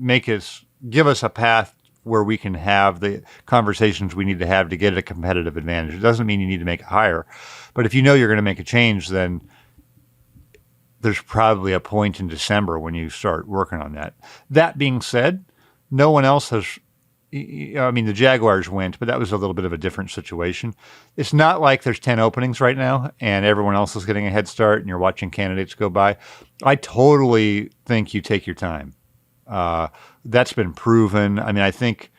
give us a path where we can have the conversations we need to have to get a competitive advantage. It doesn't mean you need to make it higher, but if you know you're going to make a change, then there's probably a point in December when you start working on that. That being said, no one else has. I mean, the Jaguars went, but that was a little bit of a different situation. It's not like there's 10 openings right now and everyone else is getting a head start and you're watching candidates go by. I totally think you take your time. That's been proven. I mean, I think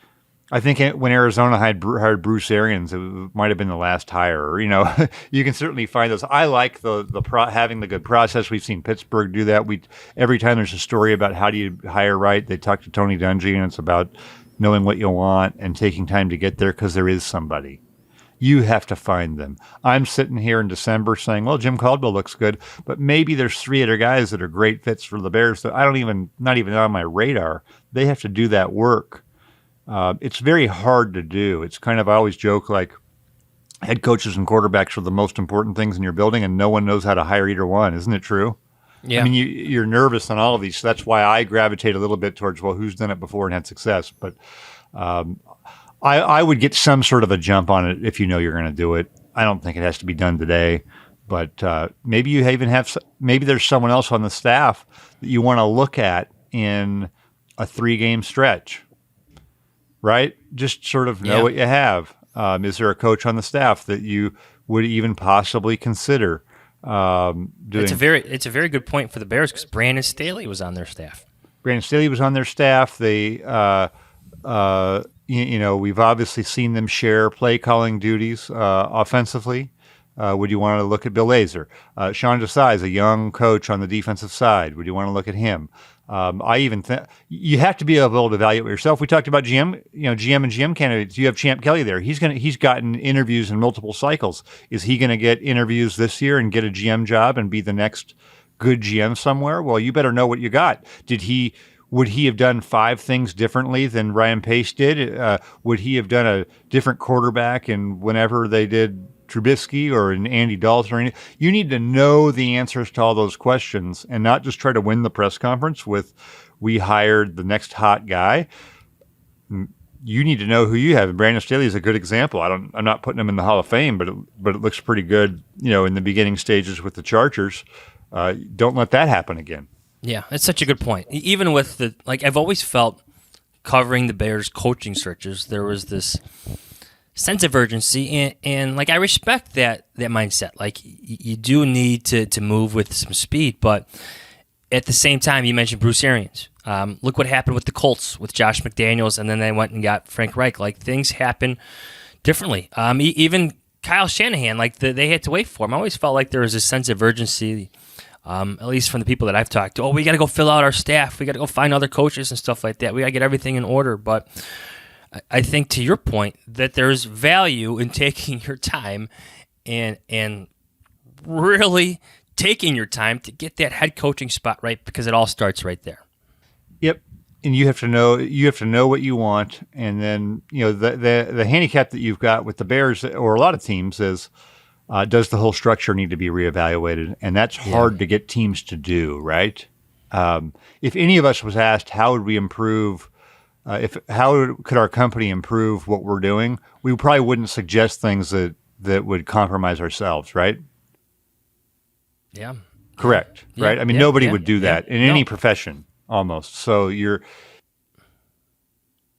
when Arizona hired Bruce Arians, it might have been the last hire. You can certainly find those. I like having the good process. We've seen Pittsburgh do that. Every time there's a story about how do you hire right, they talk to Tony Dungy, and it's about knowing what you want and taking time to get there because there is somebody. You have to find them. I'm sitting here in December saying, well, Jim Caldwell looks good, but maybe there's 3 other guys that are great fits for the Bears that not even on my radar. They have to do that work. It's very hard to do. It's kind of, I always joke, like head coaches and quarterbacks are the most important things in your building and no one knows how to hire either one. Isn't it true? Yeah. I mean, you're nervous on all of these. So that's why I gravitate a little bit towards, well, who's done it before and had success. But I would get some sort of a jump on it if you know you're going to do it. I don't think it has to be done today. But maybe you even maybe there's someone else on the staff that you want to look at in a 3-game stretch, right? Just sort of know what you have. Is there a coach on the staff that you would even possibly consider? It's a very good point for the Bears because Brandon Staley was on their staff. They, we've obviously seen them share play calling duties offensively. Would you want to look at Bill Lazor? Sean Desai is a young coach on the defensive side. Would you want to look at him? I even think you have to be able to evaluate yourself. We talked about GM and GM candidates. You have Champ Kelly there. He's gotten interviews in multiple cycles. Is he going to get interviews this year and get a GM job and be the next good GM somewhere? Well, you better know what you got. Would he have done 5 things differently than Ryan Pace did? Would he have done a different quarterback and whenever they did Trubisky or an Andy Dalton or anything? You need to know the answers to all those questions and not just try to win the press conference with, we hired the next hot guy. You need to know who you have. And Brandon Staley is a good example. I'm not putting him in the Hall of Fame, but it looks pretty good, in the beginning stages with the Chargers. Don't let that happen again. Yeah, that's such a good point. Even with I've always felt covering the Bears coaching searches, there was this sense of urgency, and I respect that mindset. You do need to move with some speed, but at the same time, you mentioned Bruce Arians. Look what happened with the Colts with Josh McDaniels, and then they went and got Frank Reich. Things happen differently. Even Kyle Shanahan, they had to wait for him. I always felt like there was a sense of urgency, at least from the people that I've talked to. Oh, we got to go fill out our staff. We got to go find other coaches and stuff like that. We got to get everything in order, but I think to your point that there's value in taking your time and really taking your time to get that head coaching spot right because it all starts right there. Yep. And you have to know what you want. And then, the handicap that you've got with the Bears or a lot of teams is, does the whole structure need to be reevaluated? And that's hard to get teams to do, right? If any of us was asked, how would we improve how could our company improve what we're doing? We probably wouldn't suggest things that would compromise ourselves, right? Yeah. Correct. Yeah. Right. I mean, nobody would do that in any profession almost. So you're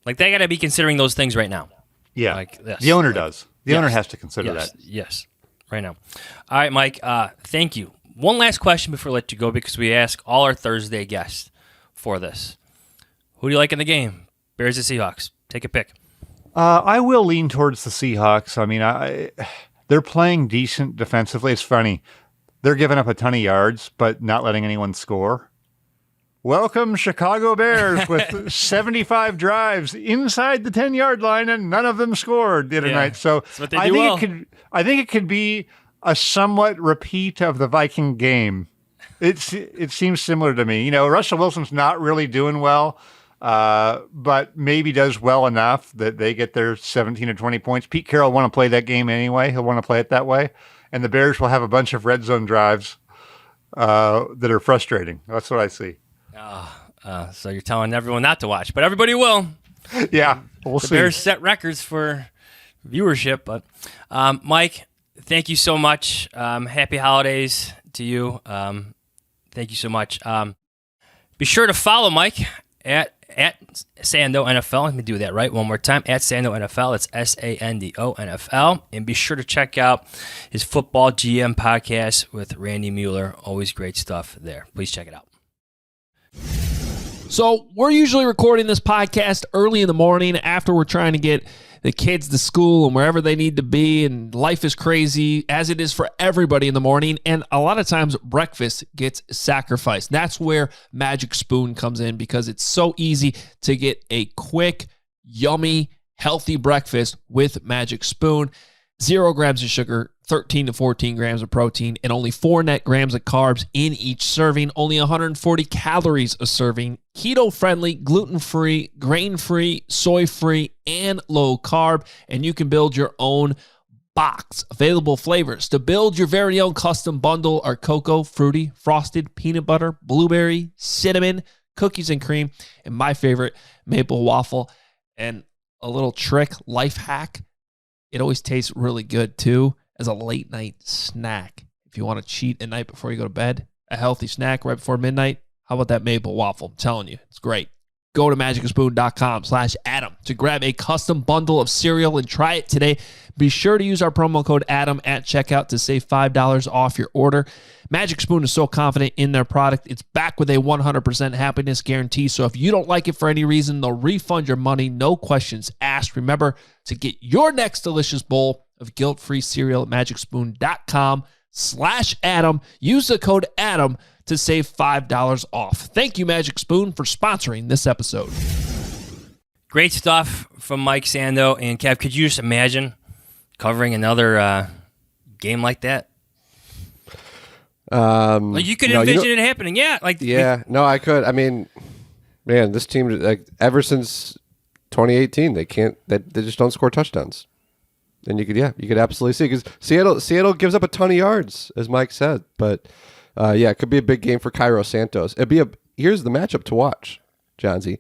they got to be considering those things right now. Yeah. The owner does. The owner has to consider that. Yes. Right now. All right, Mike. Thank you. One last question before I let you go because we ask all our Thursday guests for this. Who do you like in the game? Bears or Seahawks? Take a pick. I will lean towards the Seahawks. I mean, they're playing decent defensively. It's funny. They're giving up a ton of yards, but not letting anyone score. Welcome, Chicago Bears, with 75 drives inside the 10-yard line, and none of them scored the other night. So I think it could be a somewhat repeat of the Viking game. It seems similar to me. Russell Wilson's not really doing well. But maybe does well enough that they get their 17 or 20 points. Pete Carroll will want to play that game anyway. He'll want to play it that way. And the Bears will have a bunch of red zone drives that are frustrating. That's what I see. So you're telling everyone not to watch, but everybody will. Yeah, we'll the see. Bears set records for viewership, but Mike, thank you so much. Happy holidays to you. Thank you so much. Be sure to follow Mike at Sando NFL. Let me do that right one more time. At Sando NFL. It's Sando NFL. And be sure to check out his Football GM podcast with Randy Mueller. Always great stuff there. Please check it out. So we're usually recording this podcast early in the morning after we're trying to get the kids to school and wherever they need to be, and life is crazy, as it is for everybody in the morning, and a lot of times breakfast gets sacrificed. That's where Magic Spoon comes in, because it's so easy to get a quick, yummy, healthy breakfast with Magic Spoon. 0 grams of sugar, 13 to 14 grams of protein, and only 4 net grams of carbs in each serving. Only 140 calories a serving. Keto-friendly, gluten-free, grain-free, soy-free, and low-carb. And you can build your own box. Available flavors. To build your very own custom bundle are cocoa, fruity, frosted, peanut butter, blueberry, cinnamon, cookies and cream, and my favorite, maple waffle. And a little trick, life hack, it always tastes really good, too, as a late-night snack. If you want to cheat at night before you go to bed, a healthy snack right before midnight, how about that maple waffle? I'm telling you, it's great. Go to magicspoon.com/Adam to grab a custom bundle of cereal and try it today. Be sure to use our promo code Adam at checkout to save $5 off your order. Magic Spoon is so confident in their product, it's back with a 100% happiness guarantee. So if you don't like it for any reason, they'll refund your money, no questions asked. Remember to get your next delicious bowl of guilt-free cereal at magicspoon.com/Adam. Use the code Adam to save $5 off. Thank you, Magic Spoon, for sponsoring this episode. Great stuff from Mike Sando. And Kev, could you just imagine covering another game like that? Like you could envision it happening. Yeah. No, I could. I mean, man, this team, like, ever since 2018, they just don't score touchdowns. And you could absolutely see, because Seattle gives up a ton of yards, as Mike said. But it could be a big game for Cairo Santos. Here's the matchup to watch, Johnsy.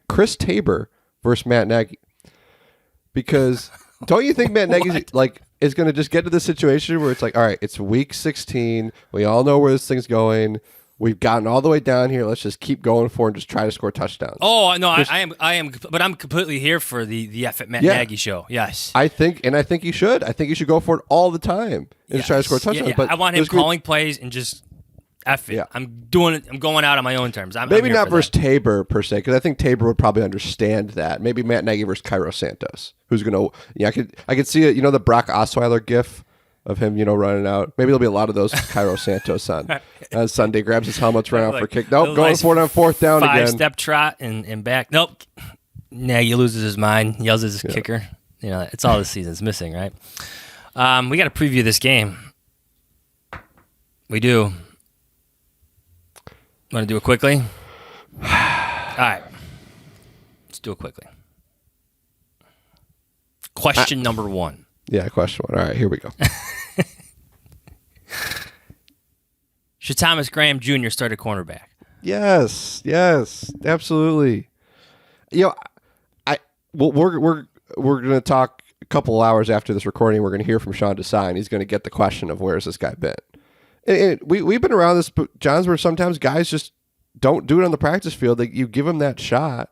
Chris Tabor versus Matt Nagy. Because don't you think Matt Nagy is going to just get to the situation where it's like, all right, it's week 16. We all know where this thing's going. We've gotten all the way down here. Let's just keep going for it and just try to score touchdowns. Oh no, I am, but I'm completely here for the F at Matt Nagy show. Yes, I think you should. I think you should go for it all the time and just try to score touchdowns. Yeah. But I want him calling plays and just F it. Yeah. I'm doing it. I'm going out on my own terms. Maybe not versus Tabor per se, because I think Tabor would probably understand that. Maybe Matt Nagy versus Cairo Santos, who's going to. Yeah, I could see it. You know, the Brock Osweiler gif of him, running out. Maybe there'll be a lot of those Cairo Santos on Sunday. Grabs his helmet, run out for a kick. Nope, going for it on 4th down again. 5-step trot and back. Nope. Nagy loses his mind, yells at his kicker. It's all the season's missing, right? We got to preview this game. We do. Want to do it quickly? All right. Let's do it quickly. Question number 1. Yeah, question 1. All right, here we go. Should Thomas Graham Jr. start at cornerback? Yes, absolutely. We're going to talk a couple of hours after this recording. We're going to hear from Sean Desai. He's going to get the question of where's this guy been. And we've been around this, Jahns, where sometimes guys just don't do it on the practice field. You give them that shot,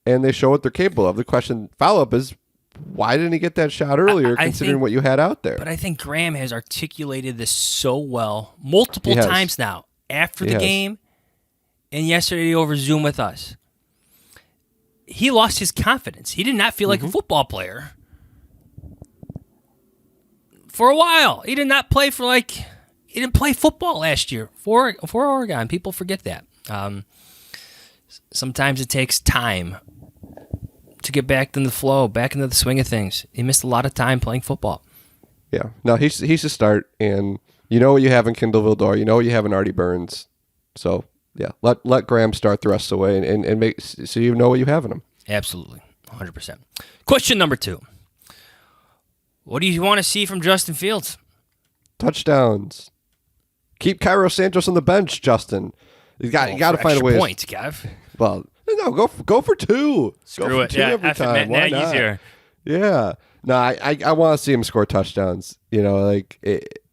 and they show what they're capable of. The question follow-up is, why didn't he get that shot earlier, considering what you had out there? But I think Graham has articulated this so well multiple times now, after the game and yesterday over Zoom with us. He lost his confidence. He did not feel like a football player for a while. He did not play he didn't play football last year for Oregon. People forget that. Sometimes it takes time to get back in the flow, back into the swing of things. He missed a lot of time playing football. Yeah. No, he's a start, and you know what you have in Kendall Vildor. You know what you have in Artie Burns. So, yeah, let Graham start the rest of the way and make so you know what you have in him. Absolutely. 100%. Question number 2. What do you want to see from Justin Fields? Touchdowns. Keep Cairo Santos on the bench, Justin. You got to find a way. Points, Kev. Well, no, go for two. Screw go for it. two Yeah, every time. Why Nagy's not? here. Yeah. No, I want to see him score touchdowns. You know,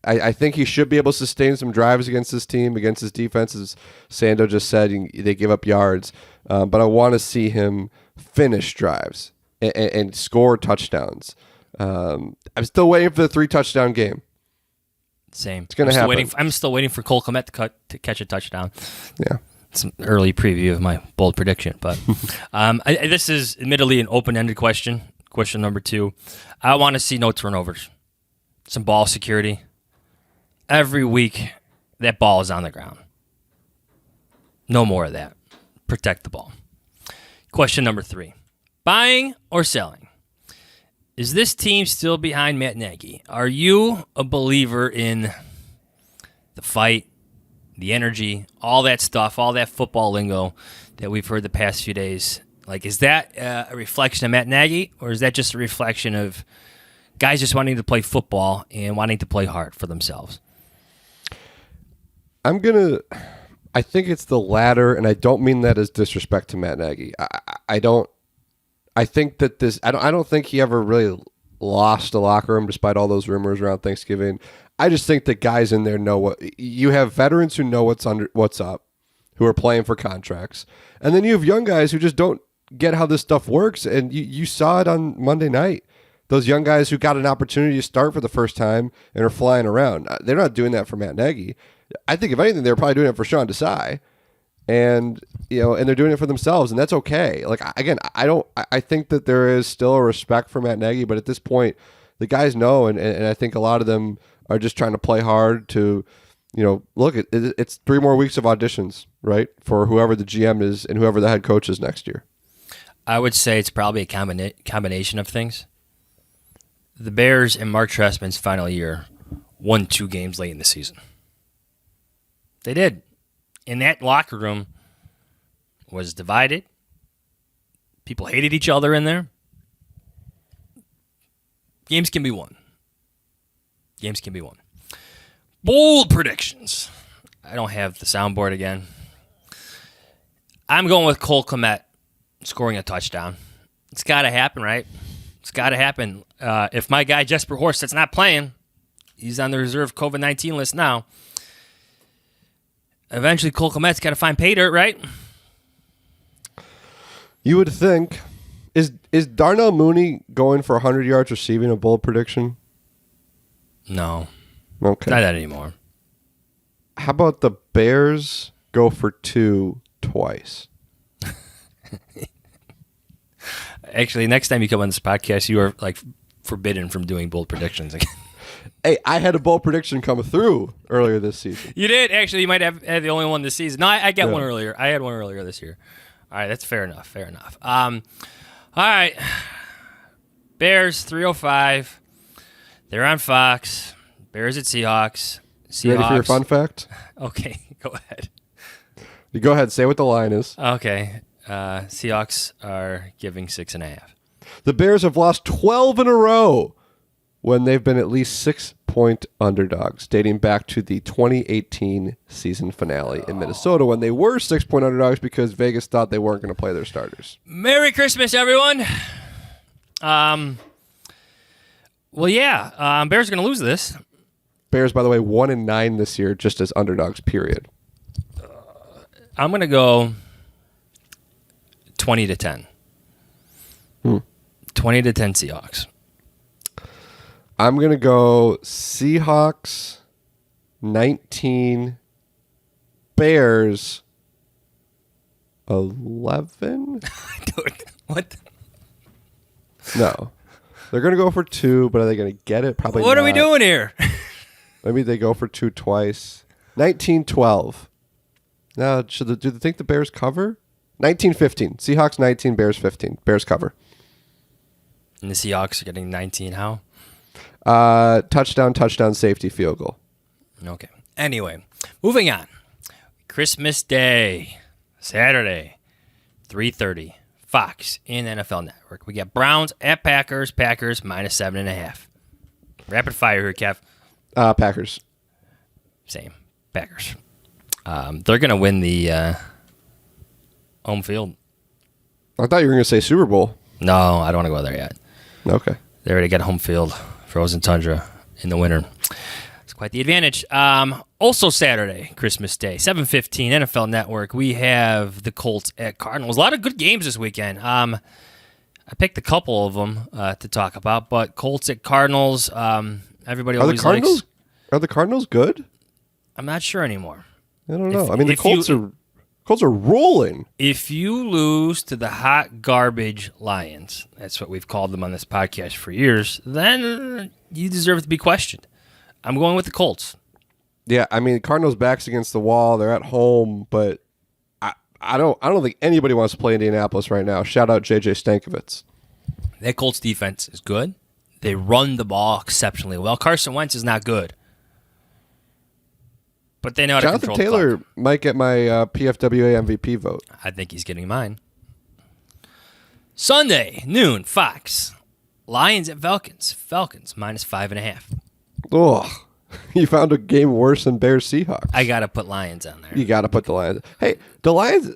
I think he should be able to sustain some drives against this team, against his defense. As Sando just said, they give up yards. But I want to see him finish drives and score touchdowns. I'm still waiting for the 3-touchdown game. Same. It's going to happen. I'm still waiting for Cole Kmet to catch a touchdown. Yeah. It's an early preview of my bold prediction. But this is admittedly an open-ended question. Question number 2. I want to see no turnovers. Some ball security. Every week, that ball is on the ground. No more of that. Protect the ball. Question number 3. Buying or selling? Is this team still behind Matt Nagy? Are you a believer in the fight, the energy, all that stuff, all that football lingo that we've heard the past few days? Like, is that a reflection of Matt Nagy, or is that just a reflection of guys just wanting to play football and wanting to play hard for themselves? I think it's the latter, and I don't mean that as disrespect to Matt Nagy. I don't think he ever really lost the locker room despite all those rumors around Thanksgiving. I just think that guys in there know you have veterans who know what's up, who are playing for contracts, and then you have young guys who just don't get how this stuff works. And you saw it on Monday night. Those young guys who got an opportunity to start for the first time and are flying around. They're not doing that for Matt Nagy. I think if anything, they're probably doing it for Sean Desai, and they're doing it for themselves, and that's okay. Like, again, I think that there is still a respect for Matt Nagy, but at this point, the guys know, and I think a lot of them are just trying to play hard to, look, it's 3 more weeks of auditions, right, for whoever the GM is and whoever the head coach is next year. I would say it's probably a combination of things. The Bears in Mark Trestman's final year won 2 games late in the season. They did. And that locker room was divided. People hated each other in there. Games can be won. Bold predictions. I don't have the soundboard again. I'm going with Cole Kmet scoring a touchdown. It's got to happen, right? It's got to happen. If my guy Jesper Horsted's not playing, he's on the reserve COVID-19 list now. Eventually, Cole Kmet's got to find pay dirt, right? You would think. Is Darnell Mooney going for 100 yards receiving a bold prediction? No. Okay. Not that anymore. How about the Bears go for 2 twice? Actually, next time you come on this podcast, you are forbidden from doing bold predictions again. Hey, I had a bold prediction come through earlier this season. You did? Actually, you might have had the only one this season. No, I got one earlier. I had one earlier this year. All right, that's fair enough. All right. Bears, 305. They're on Fox. Bears at Seahawks. You ready for your fun fact? Okay, go ahead. You go ahead. Say what the line is. Okay. Seahawks are giving 6.5. The Bears have lost 12 in a row when they've been at least 6-point underdogs, dating back to the 2018 season finale in Minnesota when they were 6-point underdogs because Vegas thought they weren't going to play their starters. Merry Christmas, everyone. Well, yeah, Bears are going to lose this. Bears, by the way, 1-9 this year just as underdogs, period. I'm going to go 20-10. 20-10 Seahawks. I'm going to go Seahawks 19, Bears 11. Dude, what? No. They're going to go for 2, but are they going to get it? Probably What not. are we doing here? Maybe they go for 2 twice. 19-12. Now, do they think the Bears cover? 19-15. Seahawks 19, Bears 15. Bears cover. And the Seahawks are getting 19 how? Touchdown, safety, field goal. Okay. Anyway, moving on. Christmas Day, Saturday, 3:30, Fox in NFL Network. We got Browns at Packers minus 7.5. Rapid fire here, Kev. Packers. Same. Packers. They're going to win the home field. I thought you were going to say Super Bowl. No, I don't want to go there yet. Okay. They already got home field, frozen tundra in the winter. It's quite the advantage. Also Saturday, Christmas Day, 7:15, NFL Network. We have the Colts at Cardinals. A lot of good games this weekend. I picked a couple of them to talk about, but Colts at Cardinals. Everybody always likes. Are the Cardinals good? I'm not sure anymore. I don't know. The Colts are rolling. If you lose to the hot garbage Lions, that's what we've called them on this podcast for years, then you deserve to be questioned. I'm going with the Colts. Yeah, Cardinals' backs against the wall. They're at home, but I don't think anybody wants to play Indianapolis right now. Shout out J.J. Stankovitz. That Colts defense is good. They run the ball exceptionally well. Carson Wentz is not good, but they know how to Jonathan control Taylor the clock. might get my PFWA MVP vote. I think he's getting mine. Sunday, noon, Fox. Lions at Falcons. Falcons -5.5. Ugh. You found a game worse than Bears Seahawks. I got to put Lions on there. You got to put the Lions. Hey, the Lions,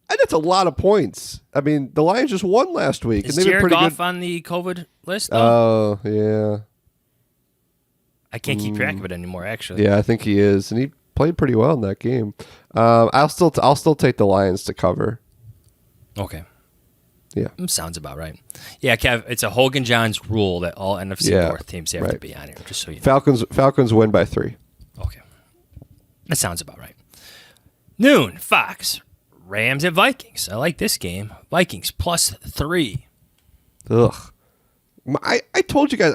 that's a lot of points. The Lions just won last week. Is and they've been Jared pretty Goff good. on the COVID list, though? Oh, yeah. I can't keep track of it anymore, actually. Yeah, I think he is. And he played pretty well in that game. I'll still take the Lions to cover. Okay. Yeah. Sounds about right. Yeah, Kev, it's a Hoge and Jahns rule that all NFC North teams have to be on here, just so you know. Falcons win by 3. Okay. That sounds about right. Noon, Fox. Rams at Vikings. I like this game. Vikings +3. Ugh. I told you guys,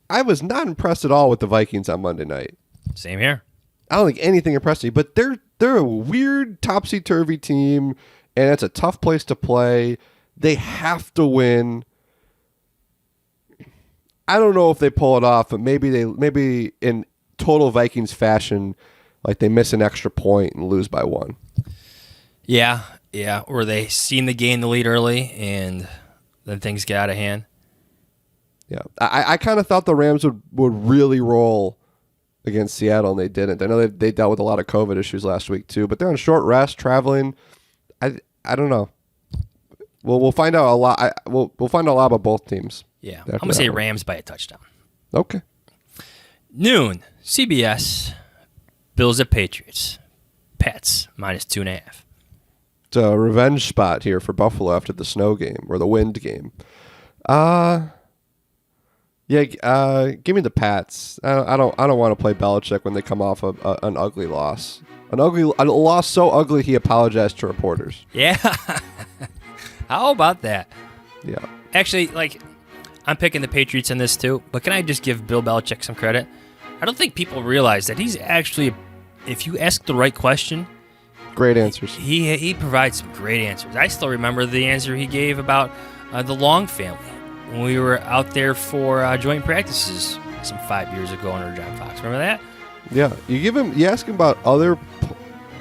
I was not impressed at all with the Vikings on Monday night. Same here. I don't think anything impressed me, but they're a weird topsy-turvy team, and it's a tough place to play. They have to win. I don't know if they pull it off, but maybe in total Vikings fashion, like they miss an extra point and lose by 1. Yeah. Or they seem to gain the lead early, and then things get out of hand. Yeah. I kind of thought the Rams would really roll against Seattle, and they didn't. I know they dealt with a lot of COVID issues last week too, but they're on short rest, traveling. I don't know. We'll find out a lot. We'll find out a lot about both teams. Yeah, I'm gonna say Rams by a touchdown. Okay. Noon, CBS, Bills at Patriots, Pats -2.5. It's a revenge spot here for Buffalo after the snow game or the wind game. Give me the Pats. I don't want to play Belichick when they come off an ugly loss. A loss so ugly he apologized to reporters. Yeah. How about that? Yeah. Actually, I'm picking the Patriots in this too, but can I just give Bill Belichick some credit? I don't think people realize that he's actually, if you ask the right question, great answers. He provides some great answers. I still remember the answer he gave about the Long family when we were out there for joint practices some 5 years ago under John Fox. Remember that? Yeah. You ask him about other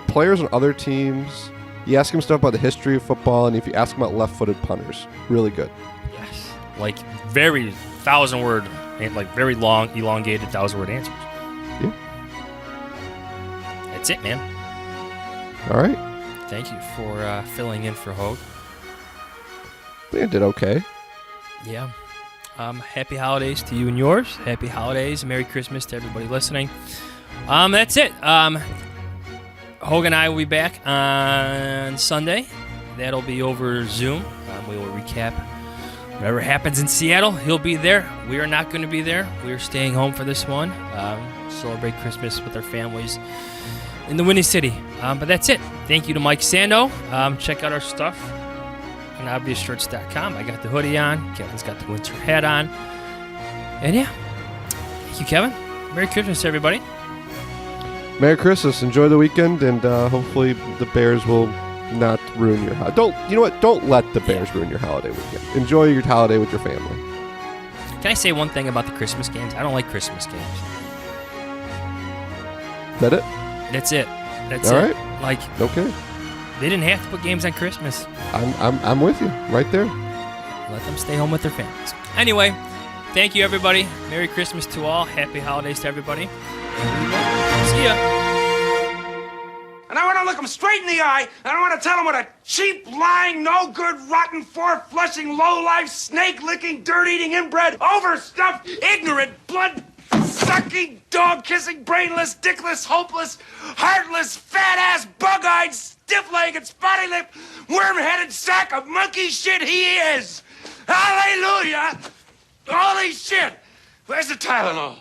players on other teams. You ask him stuff about the history of football, and if you ask him about left-footed punters, really good. Yes. Very 1,000-word, very long, elongated 1,000-word answers. Yeah. That's it, man. All right. Thank you for filling in for Hoge. I think I did okay. Yeah. Happy holidays to you and yours. Happy holidays. Merry Christmas to everybody listening. That's it. Hoge and I will be back on Sunday. That'll be over Zoom. We will recap whatever happens in Seattle. He'll be there. We are not going to be there. We are staying home for this one. Celebrate Christmas with our families in the Windy City. But that's it. Thank you to Mike Sando. Check out our stuff on obviousshirts.com. I got the hoodie on. Kevin's got the winter hat on. And yeah. Thank you, Kevin. Merry Christmas, everybody. Merry Christmas. Enjoy the weekend, and hopefully the Bears will not ruin your holiday. Don't let the Bears ruin your holiday weekend. Enjoy your holiday with your family. Can I say one thing about the Christmas games? I don't like Christmas games. Is that it? That's it. That's all it. Right. Okay. They didn't have to put games on Christmas. I'm with you right there. Let them stay home with their families. Anyway, thank you, everybody. Merry Christmas to all. Happy holidays to everybody. See ya. look him straight in the eye, and I want to tell him what a cheap, lying, no-good, rotten, four-flushing, low-life, snake-licking, dirt-eating, inbred, overstuffed, ignorant, blood-sucking, dog-kissing, brainless, dickless, hopeless, heartless, fat-ass, bug-eyed, stiff-legged, spotty-lipped, worm-headed sack of monkey shit he is. Hallelujah! Holy shit! Where's the Tylenol?